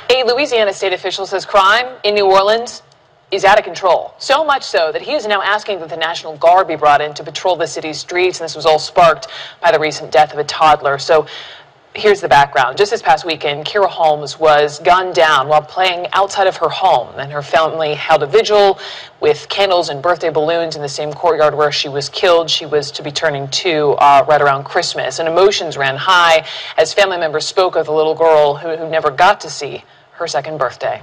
A Louisiana state official says crime in New Orleans is out of control. So much so that he is now asking that the National Guard be brought in to patrol the city's streets. And this was all sparked by the recent death of a toddler. So here's the background. Just this past weekend, Kira Holmes was gunned down while playing outside of her home, and her family held a vigil with candles and birthday balloons in the same courtyard where she was killed. She was to be turning 2 right around Christmas, and emotions ran high as family members spoke of the little girl who never got to see her second birthday.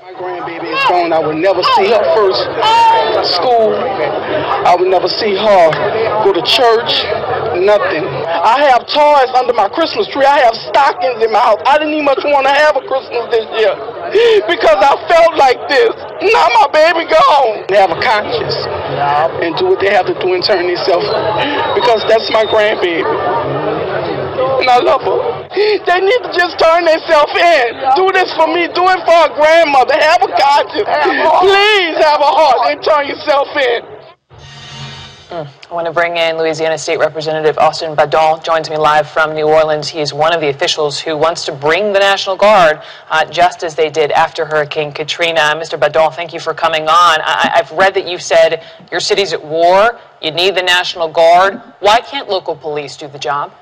My grandbaby is gone. I will never see her first school. I will never see her go to church. Nothing. I have toys under my Christmas tree. I have stockings in my house. I didn't even much want to have a Christmas this year because I felt like this. Now my baby gone. They have a conscience and do what they have to do and turn themselves because that's my grandbaby. And I love her. They need to just turn themselves in. Do this for me. Do it for her grandmother. Have a conscience. Please have a heart and turn yourself in. I want to bring in Louisiana State Representative Austin Badon, joins me live from New Orleans. He's one of the officials who wants to bring the National Guard, just as they did after Hurricane Katrina. Mr. Badon, thank you for coming on. I've read that you've said your city's at war, you need the National Guard. Why can't local police do the job?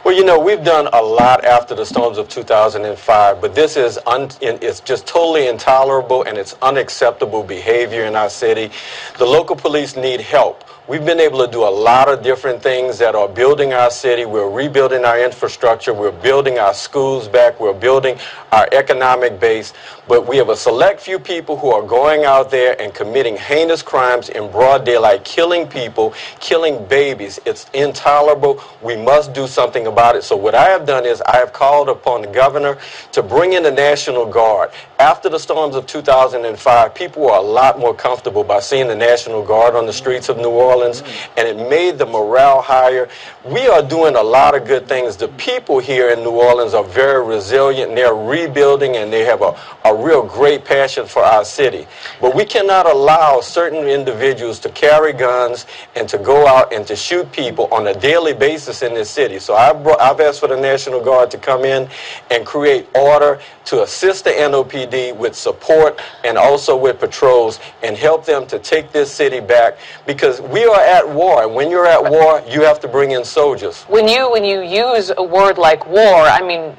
Well, you know, we've done a lot after the storms of 2005, but this is it's just totally intolerable and it's unacceptable behavior in our city. The local police need help. We've been able to do a lot of different things that are building our city. We're rebuilding our infrastructure. We're building our schools back. We're building our economic base. But we have a select few people who are going out there and committing heinous crimes in broad daylight, killing people, killing babies. It's intolerable. We must do something about it. So what I have done is I have called upon the governor to bring in the National Guard. After the storms of 2005, people were a lot more comfortable by seeing the National Guard on the streets of New Orleans, and it made the morale higher. We are doing a lot of good things. The people here in New Orleans are very resilient, and they're rebuilding, and they have a real great passion for our city. But we cannot allow certain individuals to carry guns and to go out and to shoot people on a daily basis in this city. So I've asked for the National Guard to come in and create order to assist the NOPD with support and also with patrols and help them to take this city back, because we are at war, and when you're at war, you have to bring in soldiers. When you use a word like war, I mean,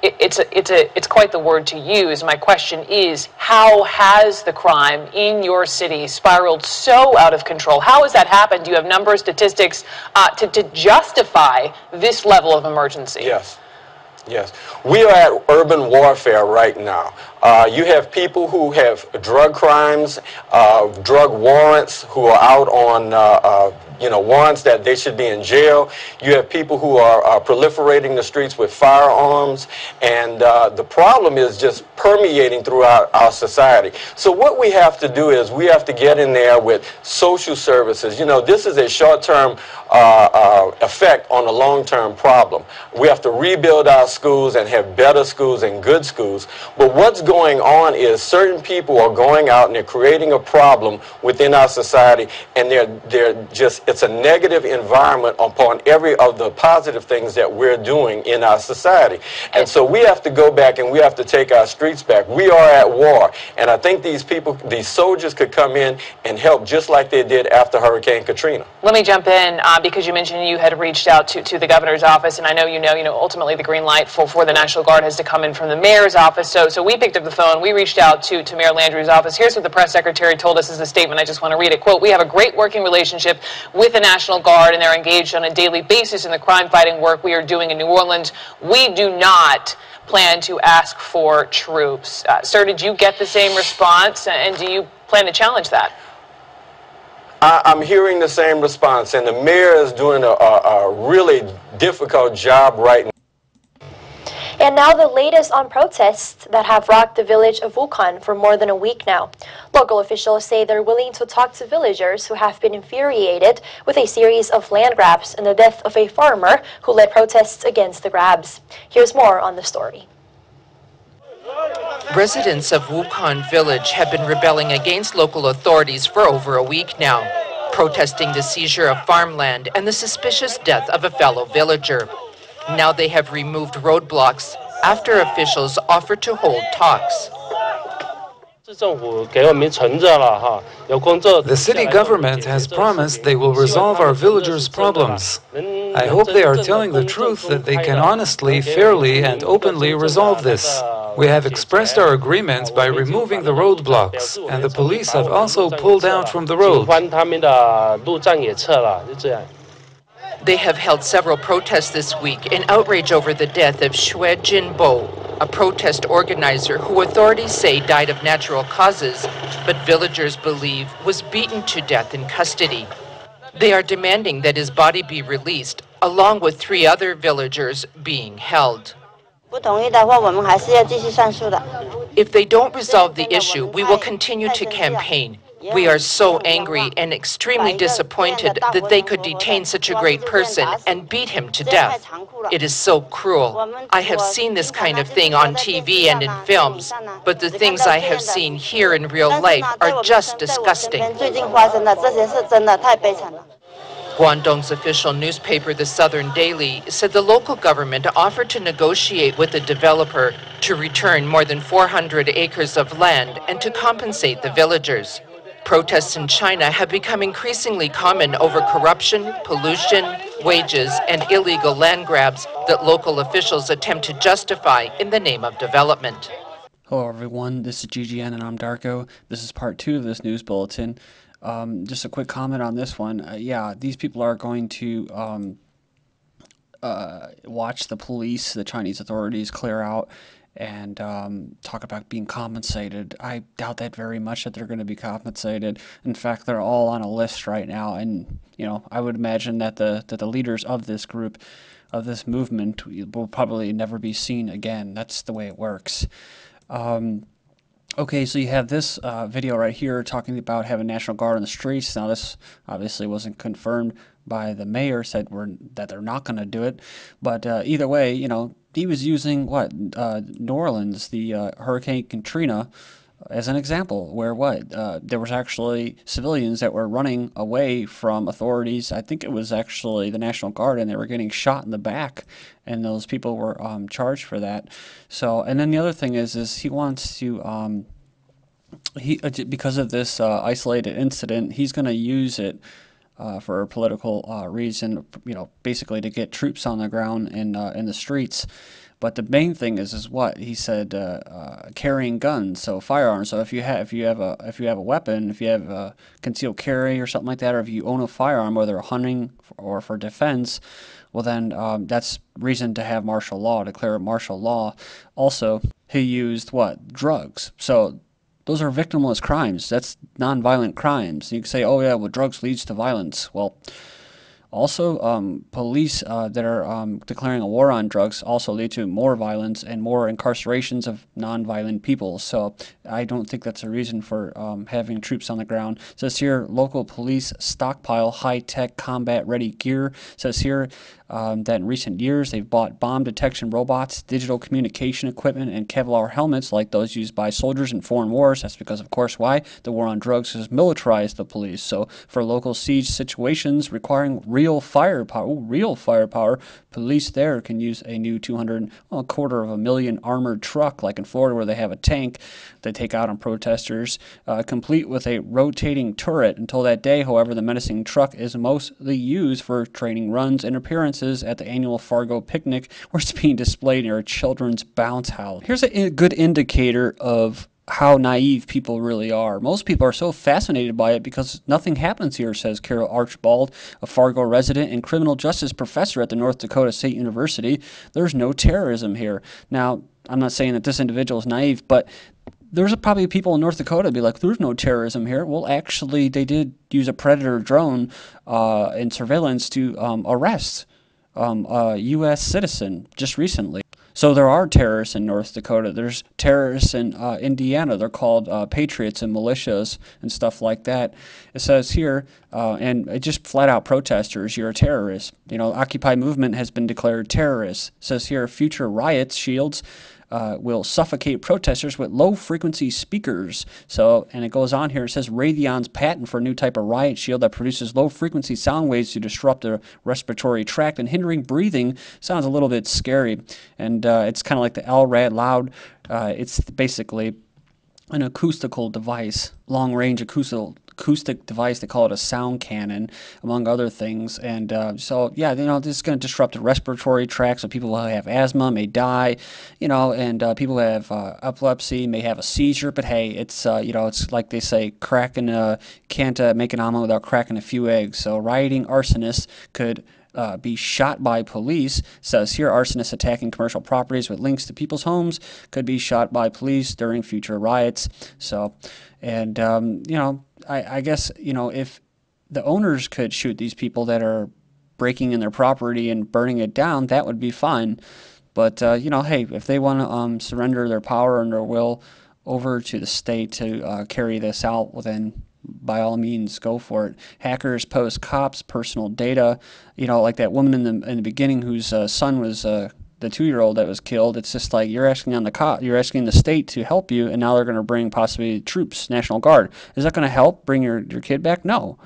it's quite the word to use. My question is, how has the crime in your city spiraled so out of control? How has that happened? Do you have numbers, statistics to justify this level of emergency? Yes. Yes. We are at urban warfare right now. You have people who have drug crimes, drug warrants, who are out on warrants that they should be in jail. You have people who are proliferating the streets with firearms, and the problem is just permeating throughout our society. So what we have to do is we have to get in there with social services. You know, this is a short-term effect on a long-term problem. We have to rebuild our schools and have better schools and good schools. But what's going on is certain people are going out and they're creating a problem within our society, and it's a negative environment upon every of the positive things that we're doing in our society. And so we have to go back and we have to take our streets back. We are at war, and I think these soldiers could come in and help just like they did after Hurricane Katrina. Let me jump in because you mentioned you had reached out to the governor's office, and I know you know ultimately the green light for the National Guard has to come in from the mayor's office. So we picked up the phone. We reached out to Mayor Landrieu's office. Here's what the press secretary told us as a statement. I just want to read it. Quote, "We have a great working relationship with the National Guard, and they're engaged on a daily basis in the crime-fighting work we are doing in New Orleans. We do not plan to ask for troops." Sir, did you get the same response, and do you plan to challenge that? I'm hearing the same response, and the mayor is doing a really difficult job right now. And now the latest on protests that have rocked the village of Wukan for more than a week now. Local officials say they're willing to talk to villagers who have been infuriated with a series of land grabs and the death of a farmer who led protests against the grabs. Here's more on the story. Residents of Wukan village have been rebelling against local authorities for over a week now, protesting the seizure of farmland and the suspicious death of a fellow villager. Now they have removed roadblocks after officials offered to hold talks. The city government has promised they will resolve our villagers' problems. I hope they are telling the truth that they can honestly, fairly, and openly resolve this. We have expressed our agreement by removing the roadblocks, and the police have also pulled out from the road. They have held several protests this week in outrage over the death of Xue Jinbo, a protest organizer who authorities say died of natural causes, but villagers believe was beaten to death in custody. They are demanding that his body be released, along with 3 other villagers being held. If they don't resolve the issue, we will continue to campaign. We are so angry and extremely disappointed that they could detain such a great person and beat him to death. It is so cruel. I have seen this kind of thing on TV and in films, but the things I have seen here in real life are just disgusting. Guangdong's official newspaper, the Southern Daily, said the local government offered to negotiate with the developer to return more than 400 acres of land and to compensate the villagers. Protests in China have become increasingly common over corruption, pollution, wages, and illegal land grabs that local officials attempt to justify in the name of development. Hello everyone, this is GGN and I'm Darko. This is part 2 of this news bulletin. Just a quick comment on this one. Yeah, these people are going to watch the police, the Chinese authorities, clear out and talk about being compensated. I doubt that very much that they're going to be compensated. In fact, they're all on a list right now, and you know, I would imagine that the leaders of this group, of this movement, will probably never be seen again. That's the way it works. Okay, so you have this video right here talking about having National Guard on the streets. Now, this obviously wasn't confirmed by the mayor, said that they're not going to do it. But either way, you know, he was using what New Orleans, the Hurricane Katrina, as an example, where there was actually civilians that were running away from authorities. I think it was actually the National Guard, and they were getting shot in the back, and those people were charged for that. So, and then the other thing is he wants to because of this isolated incident, he's going to use it for a political reason, you know, basically to get troops on the ground in the streets. But the main thing is what he said: carrying guns, so firearms. So if you have a weapon, if you have a concealed carry or something like that, or if you own a firearm, whether hunting or for defense, well then that's reason to have martial law, declare martial law. Also, he used drugs. So those are victimless crimes. That's nonviolent crimes. You can say, oh yeah, well, drugs leads to violence. Well, also, police that are declaring a war on drugs also lead to more violence and more incarcerations of non-violent people. So I don't think that's a reason for having troops on the ground. It says here, local police stockpile high-tech combat-ready gear. It says here that in recent years they've bought bomb detection robots, digital communication equipment, and Kevlar helmets like those used by soldiers in foreign wars. That's because, of course, why? The war on drugs has militarized the police. So for local siege situations requiring real firepower, police there can use a new $250,000 armored truck, like in Florida where they have a tank they take out on protesters, complete with a rotating turret. Until that day, however, the menacing truck is mostly used for training runs and appearances at the annual Fargo picnic, where it's being displayed near a children's bounce house. Here's a good indicator of how naive people really are. Most people are so fascinated by it because nothing happens here, says Carol Archibald, a Fargo resident and criminal justice professor at the North Dakota State University. There's no terrorism here. Now, I'm not saying that this individual is naive, but there's probably people in North Dakota be like, there's no terrorism here. Well, actually, they did use a Predator drone in surveillance to arrest a U.S. citizen just recently. So there are terrorists in North Dakota. There's terrorists in Indiana. They're called patriots and militias and stuff like that. It says here, and it just flat out protesters, you're a terrorist. You know, Occupy movement has been declared terrorist. It says here, future riots shields will suffocate protesters with low-frequency speakers. So, and it goes on here, it says Raytheon's patent for a new type of riot shield that produces low-frequency sound waves to disrupt the respiratory tract and hindering breathing sounds a little bit scary. And it's kind of like the LRAD Loud. It's basically an acoustical device, long-range acoustic device. They call it a sound cannon, among other things. And so, yeah, this is going to disrupt the respiratory tract, so people who have asthma may die, and people who have epilepsy may have a seizure. But hey, it's, it's like they say, can't make an omelet without cracking a few eggs. So rioting arsonists could be shot by police. Says here, arsonists attacking commercial properties with links to people's homes could be shot by police during future riots. So, and I guess if the owners could shoot these people that are breaking in their property and burning it down, that would be fine. But hey, if they want to surrender their power and their will over to the state to carry this out, well then, by all means, go for it. Hackers post cops' personal data, like that woman in the beginning whose son was the 2-year-old that was killed. It's just like you're asking you're asking the state to help you, and now they're going to bring possibly troops, National Guard. Is that going to help bring your kid back? No.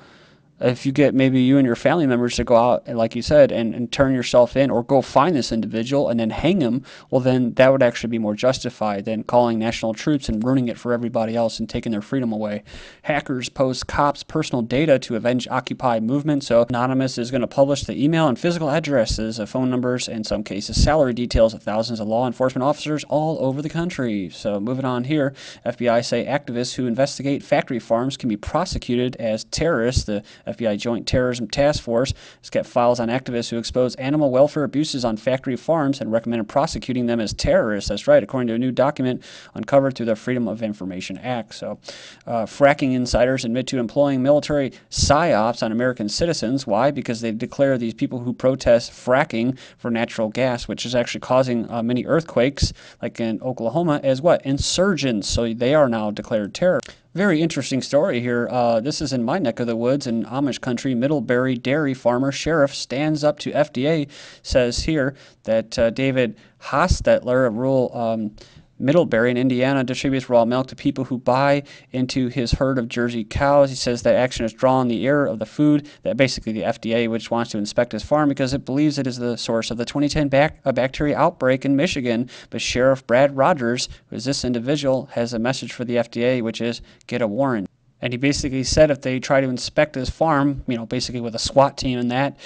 If you get maybe you and your family members to go out, like you said, and turn yourself in or go find this individual and then hang him, well, then that would actually be more justified than calling national troops and ruining it for everybody else and taking their freedom away. Hackers post cops' personal data to avenge Occupy movement. So Anonymous is going to publish the email and physical addresses, phone numbers, in some cases salary details of thousands of law enforcement officers all over the country. So moving on here, FBI say activists who investigate factory farms can be prosecuted as terrorists. The FBI Joint Terrorism Task Force has kept files on activists who expose animal welfare abuses on factory farms and recommended prosecuting them as terrorists. That's right, according to a new document uncovered through the Freedom of Information Act. So, fracking insiders admit to employing military psyops on American citizens. Why? Because they declare these people who protest fracking for natural gas, which is actually causing many earthquakes, like in Oklahoma, as what? Insurgents. So they are now declared terrorists. Very interesting story here. This is in my neck of the woods in Amish country. Middlebury dairy farmer sheriff stands up to FDA. Says here that David Hostetler of rural Middlebury in Indiana distributes raw milk to people who buy into his herd of Jersey cows. He says that action has drawn the ire of the food, that basically the FDA, which wants to inspect his farm because it believes it is the source of the 2010 bacteria outbreak in Michigan. But Sheriff Brad Rogers, who is this individual, has a message for the FDA, which is get a warrant. And he basically said if they try to inspect his farm, basically with a SWAT team and that,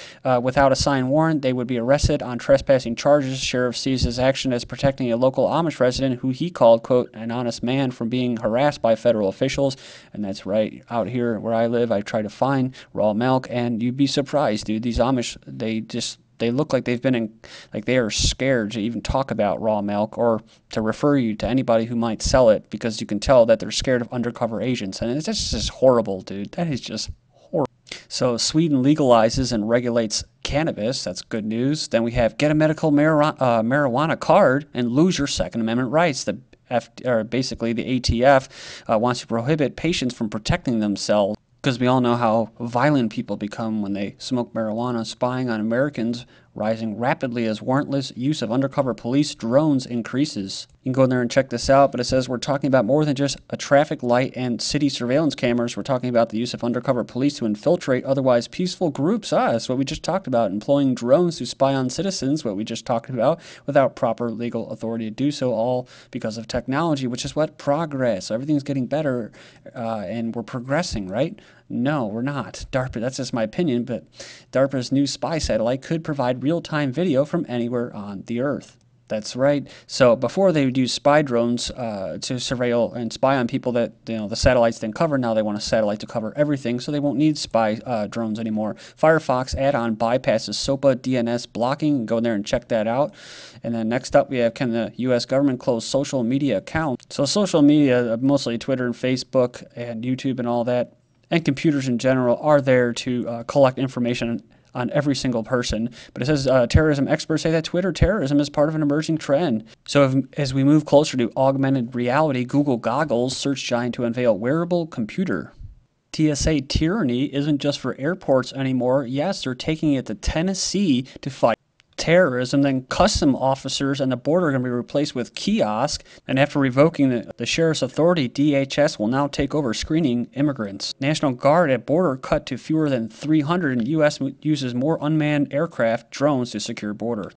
without a signed warrant, they would be arrested on trespassing charges. Sheriff sees his action as protecting a local Amish resident who he called, quote, an honest man from being harassed by federal officials. And that's right. Out here where I live, I try to find raw milk, and you'd be surprised, dude. These Amish, they look like they are scared to even talk about raw milk or to refer you to anybody who might sell it, because you can tell that they're scared of undercover agents. And it's just horrible, dude. That is just horrible. So Sweden legalizes and regulates cannabis. That's good news. Then we have get a medical marijuana card and lose your Second Amendment rights. Basically the ATF wants to prohibit patients from protecting themselves, because we all know how violent people become when they smoke marijuana. Spying on Americans rising rapidly as warrantless use of undercover police drones increases. You can go in there and check this out, but it says we're talking about more than just a traffic light and city surveillance cameras. We're talking about the use of undercover police to infiltrate otherwise peaceful groups. That's what we just talked about. Employing drones to spy on citizens, what we just talked about, without proper legal authority to do so, all because of technology, which is what? Progress. Everything's getting better, and we're progressing, right? No, we're not. DARPA, that's just my opinion, but DARPA's new spy satellite could provide real-time video from anywhere on the Earth. That's right. So before they would use spy drones to surveil and spy on people that the satellites didn't cover, now they want a satellite to cover everything, so they won't need spy drones anymore. Firefox add-on bypasses SOPA DNS blocking. Go in there and check that out. And then next up we have, can the U.S. government close social media accounts? So social media, mostly Twitter and Facebook and YouTube and all that, and computers in general, are there to collect information on every single person. But it says terrorism experts say that Twitter terrorism is part of an emerging trend. So as we move closer to augmented reality, Google Goggles, search giant to unveil wearable computer. TSA tyranny isn't just for airports anymore. Yes, they're taking it to Tennessee to fight terrorism, then custom officers and the border are going to be replaced with kiosks, and after revoking the sheriff's authority, DHS will now take over screening immigrants. National Guard at border cut to fewer than 300, and U.S. uses more unmanned aircraft drones to secure border.